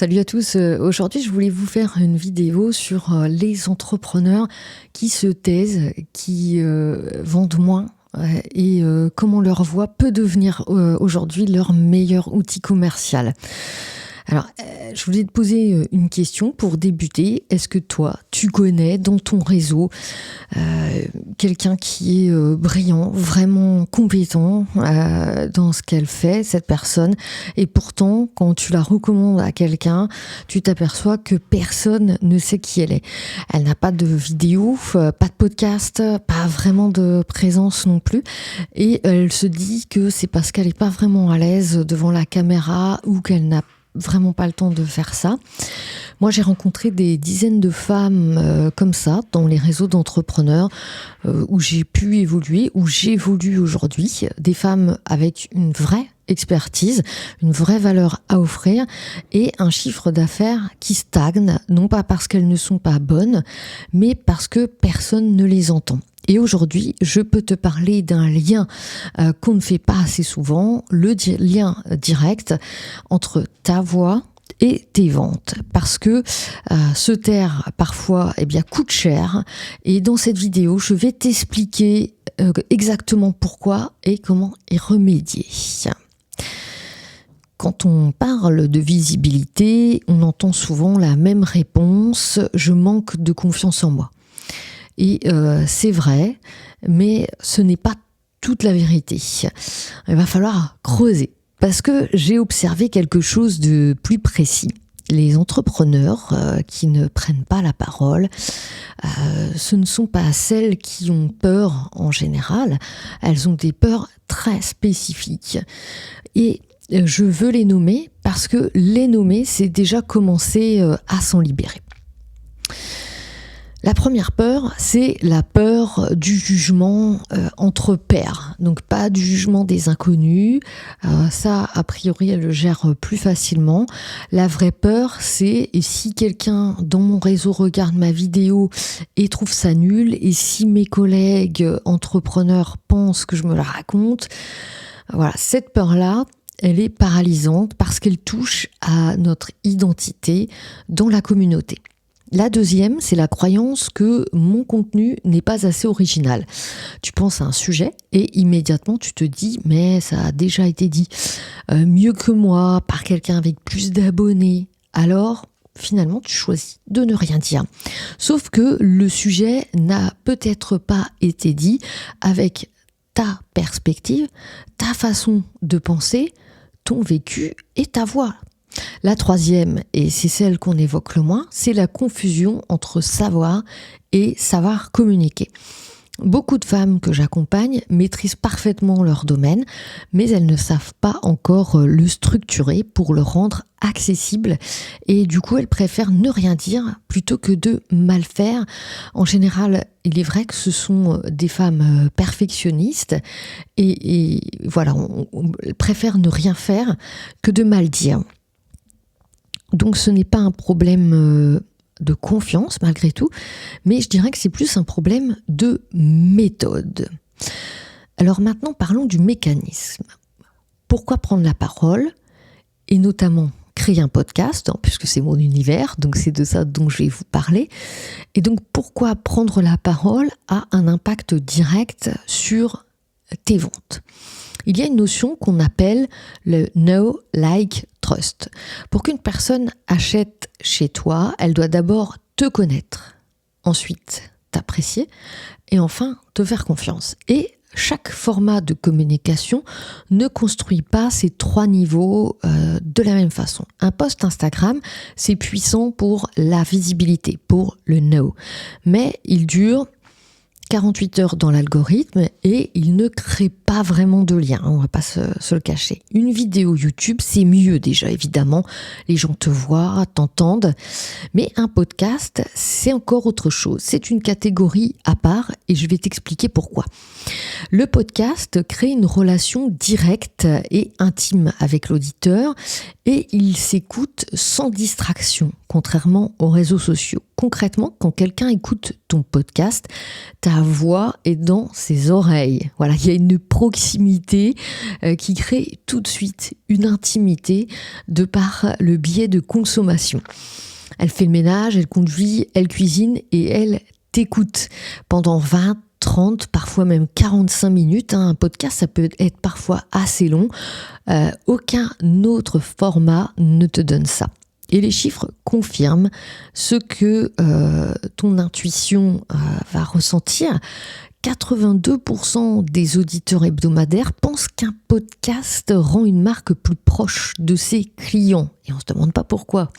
Salut à tous, aujourd'hui je voulais vous faire une vidéo sur les entrepreneurs qui se taisent, qui vendent moins et comment leur voix peut devenir aujourd'hui leur meilleur outil commercial. Alors, je voulais te poser une question pour débuter. Est-ce que toi, tu connais dans ton réseau quelqu'un qui est brillant, vraiment compétent dans ce qu'elle fait, cette personne, et pourtant, quand tu la recommandes à quelqu'un, tu t'aperçois que personne ne sait qui elle est. Elle n'a pas de vidéo, pas de podcast, pas vraiment de présence non plus, et elle se dit que c'est parce qu'elle n'est pas vraiment à l'aise devant la caméra ou qu'elle n'a vraiment pas le temps de faire ça. Moi, j'ai rencontré des dizaines de femmes comme ça dans les réseaux d'entrepreneurs où j'ai pu évoluer, où j'évolue aujourd'hui. Des femmes avec une vraie expertise, une vraie valeur à offrir et un chiffre d'affaires qui stagne, non pas parce qu'elles ne sont pas bonnes, mais parce que personne ne les entend. Et aujourd'hui, je peux te parler d'un lien qu'on ne fait pas assez souvent, le lien direct entre ta voix et tes ventes. Parce que se taire parfois coûte cher. Et dans cette vidéo, je vais t'expliquer exactement pourquoi et comment y remédier. Quand on parle de visibilité, on entend souvent la même réponse « je manque de confiance en moi ». Et c'est vrai, mais ce n'est pas toute la vérité. Il va falloir creuser, parce que j'ai observé quelque chose de plus précis. Les entrepreneurs qui ne prennent pas la parole, ce ne sont pas celles qui ont peur en général, elles ont des peurs très spécifiques. Et je veux les nommer parce que les nommer, c'est déjà commencer à s'en libérer. La première peur, c'est la peur du jugement entre pairs. Donc pas du jugement des inconnus, ça a priori elle le gère plus facilement. La vraie peur, c'est si quelqu'un dans mon réseau regarde ma vidéo et trouve ça nul, et si mes collègues entrepreneurs pensent que je me la raconte. Voilà, cette peur-là, elle est paralysante parce qu'elle touche à notre identité dans la communauté. La deuxième, c'est la croyance que mon contenu n'est pas assez original. Tu penses à un sujet et immédiatement tu te dis « mais ça a déjà été dit mieux que moi, par quelqu'un avec plus d'abonnés ». Alors, finalement, tu choisis de ne rien dire. Sauf que le sujet n'a peut-être pas été dit avec ta perspective, ta façon de penser, ton vécu et ta voix. La troisième, et c'est celle qu'on évoque le moins, c'est la confusion entre savoir et savoir communiquer. Beaucoup de femmes que j'accompagne maîtrisent parfaitement leur domaine, mais elles ne savent pas encore le structurer pour le rendre accessible. Et du coup, elles préfèrent ne rien dire plutôt que de mal faire. En général, il est vrai que ce sont des femmes perfectionnistes et voilà, on préfère ne rien faire que de mal dire. Donc ce n'est pas un problème de confiance malgré tout, mais je dirais que c'est plus un problème de méthode. Alors maintenant parlons du mécanisme. Pourquoi prendre la parole et notamment créer un podcast, puisque c'est mon univers, donc c'est de ça dont je vais vous parler. Et donc pourquoi prendre la parole a un impact direct sur tes ventes. Il y a une notion qu'on appelle le know, like, trust. Pour qu'une personne achète chez toi, elle doit d'abord te connaître, ensuite t'apprécier et enfin te faire confiance. Et chaque format de communication ne construit pas ces trois niveaux de la même façon. Un post Instagram, c'est puissant pour la visibilité, pour le know, mais il dure 48 heures dans l'algorithme et il ne crée pas vraiment de lien, on va pas se le cacher. Une vidéo YouTube, c'est mieux déjà, évidemment, les gens te voient, t'entendent, mais un podcast, c'est encore autre chose. C'est une catégorie à part et je vais t'expliquer pourquoi. Le podcast crée une relation directe et intime avec l'auditeur et il s'écoute sans distraction, contrairement aux réseaux sociaux. Concrètement, quand quelqu'un écoute ton podcast, ta voix est dans ses oreilles. Voilà, il y a une proximité qui crée tout de suite une intimité de par le biais de consommation. Elle fait le ménage, elle conduit, elle cuisine et elle t'écoute pendant 20, 30, parfois même 45 minutes. Un podcast, ça peut être parfois assez long. Aucun autre format ne te donne ça. Et les chiffres confirment ce que ton intuition va ressentir. 82% des auditeurs hebdomadaires pensent qu'un podcast rend une marque plus proche de ses clients. Et on ne se demande pas pourquoi.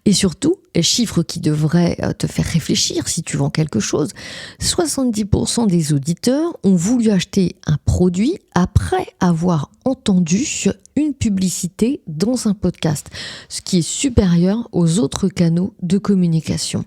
Et surtout, les chiffres qui devraient te faire réfléchir si tu vends quelque chose, 70% des auditeurs ont voulu acheter un produit après avoir entendu une publicité dans un podcast, ce qui est supérieur aux autres canaux de communication.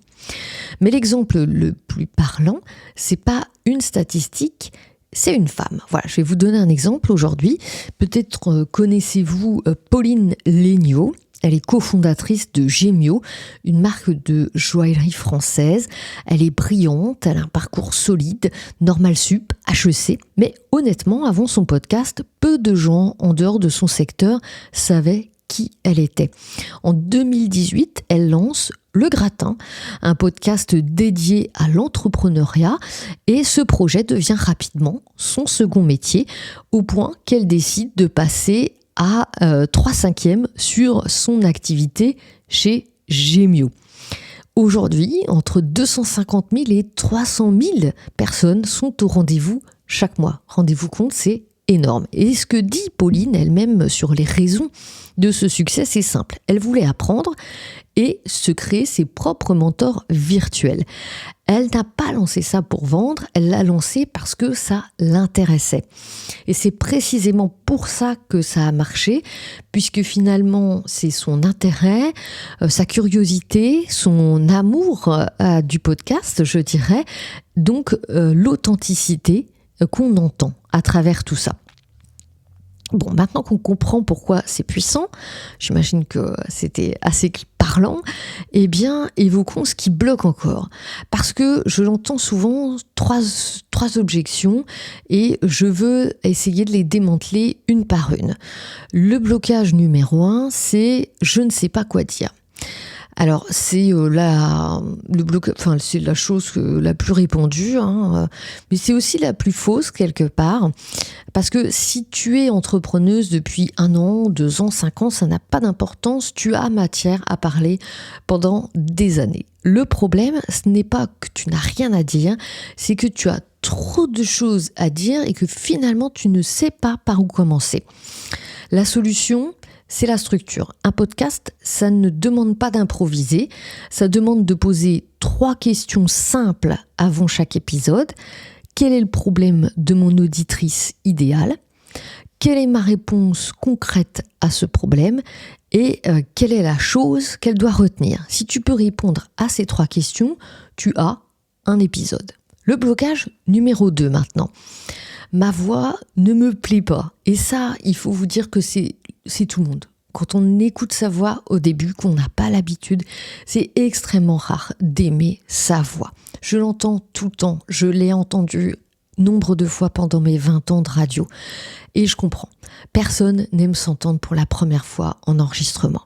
Mais l'exemple le plus parlant, c'est pas une statistique, c'est une femme. Voilà, je vais vous donner un exemple aujourd'hui. Peut-être connaissez-vous Pauline Léniaud. Elle est cofondatrice de Gemio, une marque de joaillerie française. Elle est brillante, elle a un parcours solide, Normal Sup, HEC. Mais honnêtement, avant son podcast, peu de gens en dehors de son secteur savaient qui elle était. En 2018, elle lance Le Gratin, un podcast dédié à l'entrepreneuriat, et ce projet devient rapidement son second métier, au point qu'elle décide de passer à 3/5 sur son activité chez Gemio. Aujourd'hui, entre 250 000 et 300 000 personnes sont au rendez-vous chaque mois. Rendez-vous compte, c'est énorme. Et ce que dit Pauline elle-même sur les raisons de ce succès, c'est simple. Elle voulait apprendre et se créer ses propres mentors virtuels. Elle n'a pas lancé ça pour vendre, elle l'a lancé parce que ça l'intéressait. Et c'est précisément pour ça que ça a marché, puisque finalement, c'est son intérêt, sa curiosité, son amour du podcast, je dirais, donc l'authenticité qu'on entend à travers tout ça. Bon, maintenant qu'on comprend pourquoi c'est puissant, j'imagine que c'était assez parlant, eh bien, évoquons ce qui bloque encore. Parce que je l'entends souvent, trois objections, et je veux essayer de les démanteler une par une. Le blocage numéro 1, c'est « je ne sais pas quoi dire ». Alors, c'est c'est la chose la plus répandue, mais c'est aussi la plus fausse quelque part, parce que si tu es entrepreneuse depuis 1 an, 2 ans, 5 ans, ça n'a pas d'importance, tu as matière à parler pendant des années. Le problème, ce n'est pas que tu n'as rien à dire, c'est que tu as trop de choses à dire et que finalement, tu ne sais pas par où commencer. La solution, c'est la structure. Un podcast, ça ne demande pas d'improviser, ça demande de poser 3 questions simples avant chaque épisode. Quel est le problème de mon auditrice idéale ? Quelle est ma réponse concrète à ce problème ? Et quelle est la chose qu'elle doit retenir ? Si tu peux répondre à ces 3 questions, tu as un épisode. Le blocage numéro 2 maintenant. Ma voix ne me plaît pas. Et ça, il faut vous dire que c'est tout le monde. Quand on écoute sa voix au début, qu'on n'a pas l'habitude, c'est extrêmement rare d'aimer sa voix. Je l'entends tout le temps, je l'ai entendu nombre de fois pendant mes 20 ans de radio. Et je comprends, personne n'aime s'entendre pour la première fois en enregistrement.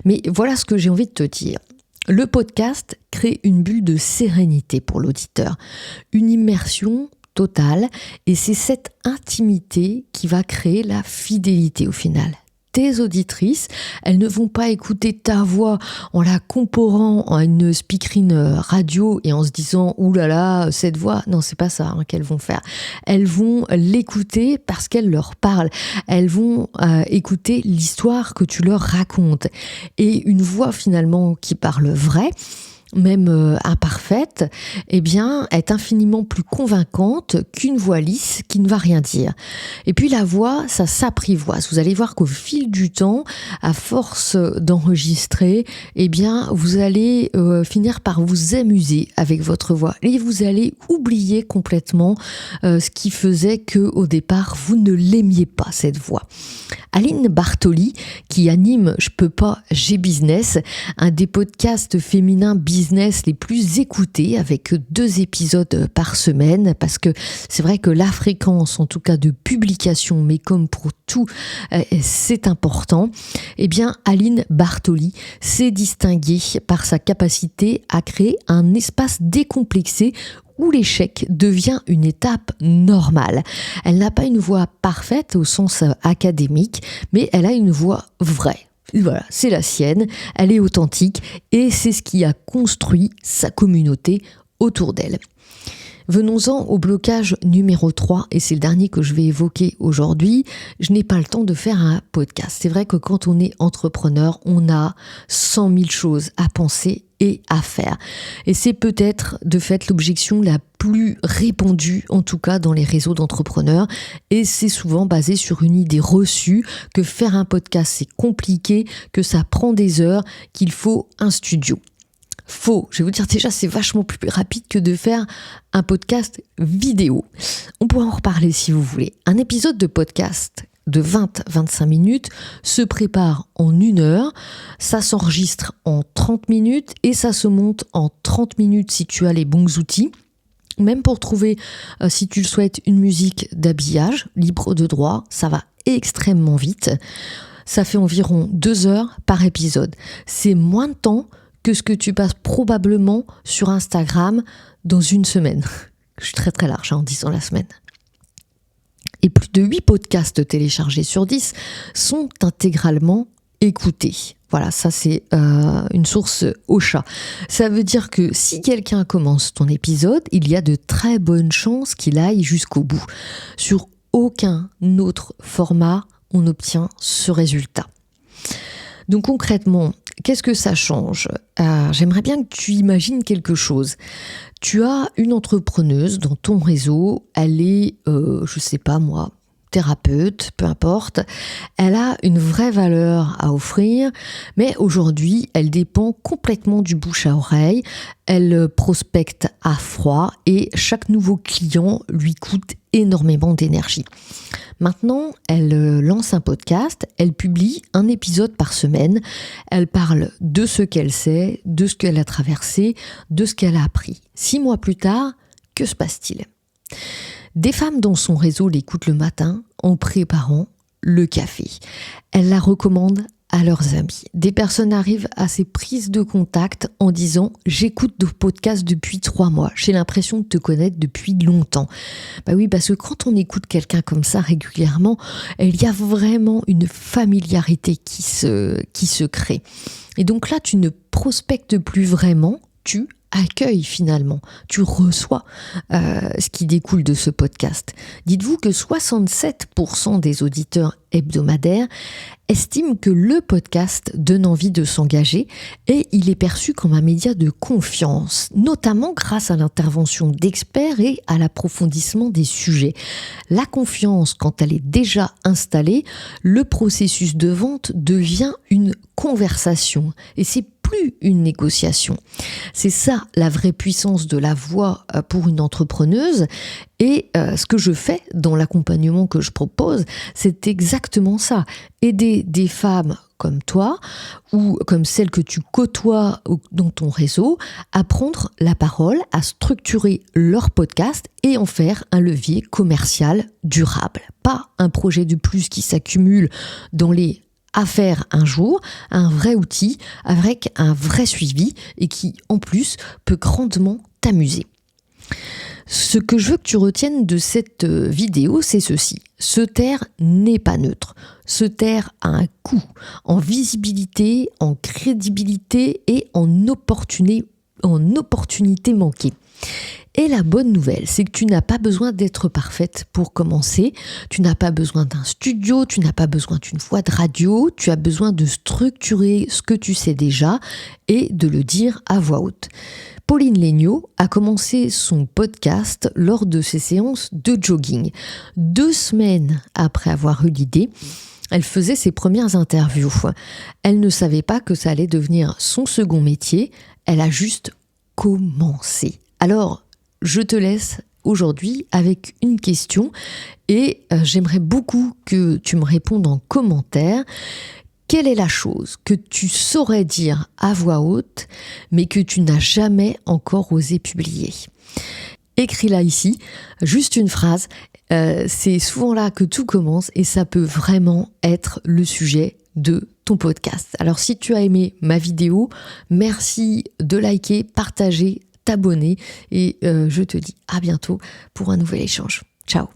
Mais voilà ce que j'ai envie de te dire. Le podcast crée une bulle de sérénité pour l'auditeur, une immersion totale, et c'est cette intimité qui va créer la fidélité au final. Tes auditrices, elles ne vont pas écouter ta voix en la comparant à une speakerine radio et en se disant « Ouh là là, cette voix », non, c'est pas ça qu'elles vont faire. Elles vont l'écouter parce qu'elle leur parle. Elles vont écouter l'histoire que tu leur racontes. Et une voix finalement qui parle vrai, même imparfaite, eh bien, est infiniment plus convaincante qu'une voix lisse qui ne va rien dire. Et puis la voix, ça s'apprivoise. Vous allez voir qu'au fil du temps, à force d'enregistrer, eh bien, vous allez finir par vous amuser avec votre voix. Et vous allez oublier complètement ce qui faisait que au départ, vous ne l'aimiez pas, cette voix. Aline Bartoli, qui anime Je peux pas, j'ai business, un des podcasts féminins business business les plus écoutés avec 2 épisodes par semaine, parce que c'est vrai que la fréquence, en tout cas de publication, mais comme pour tout, c'est important. Eh bien, Aline Bartoli s'est distinguée par sa capacité à créer un espace décomplexé où l'échec devient une étape normale. Elle n'a pas une voix parfaite au sens académique, mais elle a une voix vraie. Voilà, c'est la sienne, elle est authentique et c'est ce qui a construit sa communauté autour d'elle. Venons-en au blocage numéro 3, et c'est le dernier que je vais évoquer aujourd'hui. Je n'ai pas le temps de faire un podcast. C'est vrai que quand on est entrepreneur, on a 100 000 choses à penser et à faire. Et c'est peut-être de fait l'objection la plus répandue, en tout cas dans les réseaux d'entrepreneurs. Et c'est souvent basé sur une idée reçue que faire un podcast c'est compliqué, que ça prend des heures, qu'il faut un studio. Faux. Je vais vous dire déjà, c'est vachement plus rapide que de faire un podcast vidéo. On pourra en reparler si vous voulez. Un épisode de podcast de 20-25 minutes se prépare en 1 heure, ça s'enregistre en 30 minutes et ça se monte en 30 minutes si tu as les bons outils. Même pour trouver, si tu le souhaites, une musique d'habillage libre de droit, ça va extrêmement vite. Ça fait environ 2 heures par épisode. C'est moins de temps que ce que tu passes probablement sur Instagram dans une semaine. Je suis très très large en disant la semaine. Et plus de 8 podcasts téléchargés sur 10 sont intégralement écoutés. Voilà, ça c'est une source Ocha. Ça veut dire que si quelqu'un commence ton épisode, il y a de très bonnes chances qu'il aille jusqu'au bout. Sur aucun autre format, on obtient ce résultat. Donc concrètement, qu'est-ce que ça change ? J'aimerais bien que tu imagines quelque chose. Tu as une entrepreneuse dans ton réseau, elle est, je sais pas moi, thérapeute, peu importe. Elle a une vraie valeur à offrir, mais aujourd'hui, elle dépend complètement du bouche à oreille. Elle prospecte à froid et chaque nouveau client lui coûte énormément d'énergie. Maintenant, elle lance un podcast, elle publie un épisode par semaine, elle parle de ce qu'elle sait, de ce qu'elle a traversé, de ce qu'elle a appris. 6 mois plus tard, que se passe-t-il ? Des femmes dans son réseau l'écoutent le matin en préparant le café. Elle la recommande à leurs amis. Des personnes arrivent à ces prises de contact en disant « J'écoute de podcasts depuis 3 mois, j'ai l'impression de te connaître depuis longtemps. » Bah oui, parce que quand on écoute quelqu'un comme ça régulièrement, il y a vraiment une familiarité qui se crée. Et donc là, tu ne prospectes plus vraiment, tu accueilles finalement, tu reçois ce qui découle de ce podcast. Dites-vous que 67% des auditeurs hebdomadaires estiment que le podcast donne envie de s'engager et il est perçu comme un média de confiance, notamment grâce à l'intervention d'experts et à l'approfondissement des sujets. La confiance, quand elle est déjà installée, le processus de vente devient une conversation et c'est plus une négociation. C'est ça la vraie puissance de la voix pour une entrepreneuse. Et ce que je fais dans l'accompagnement que je propose, c'est exactement ça. Aider des femmes comme toi ou comme celles que tu côtoies dans ton réseau à prendre la parole, à structurer leur podcast et en faire un levier commercial durable. Pas un projet de plus qui s'accumule dans les à faire un jour, un vrai outil avec un vrai suivi et qui, en plus, peut grandement t'amuser. Ce que je veux que tu retiennes de cette vidéo, c'est ceci. Se taire n'est pas neutre. Se taire a un coût en visibilité, en crédibilité et en opportunité manquée. Et la bonne nouvelle, c'est que tu n'as pas besoin d'être parfaite pour commencer. Tu n'as pas besoin d'un studio, tu n'as pas besoin d'une voix de radio. Tu as besoin de structurer ce que tu sais déjà et de le dire à voix haute. Pauline Léniaud a commencé son podcast lors de ses séances de jogging. 2 semaines après avoir eu l'idée, elle faisait ses premières interviews. Elle ne savait pas que ça allait devenir son second métier. Elle a juste commencé. Alors, je te laisse aujourd'hui avec une question et j'aimerais beaucoup que tu me répondes en commentaire. Quelle est la chose que tu saurais dire à voix haute, mais que tu n'as jamais encore osé publier ? Écris-la ici, juste une phrase. C'est souvent là que tout commence et ça peut vraiment être le sujet de ton podcast. Alors si tu as aimé ma vidéo, merci de liker, partager, t'abonner et je te dis à bientôt pour un nouvel échange. Ciao.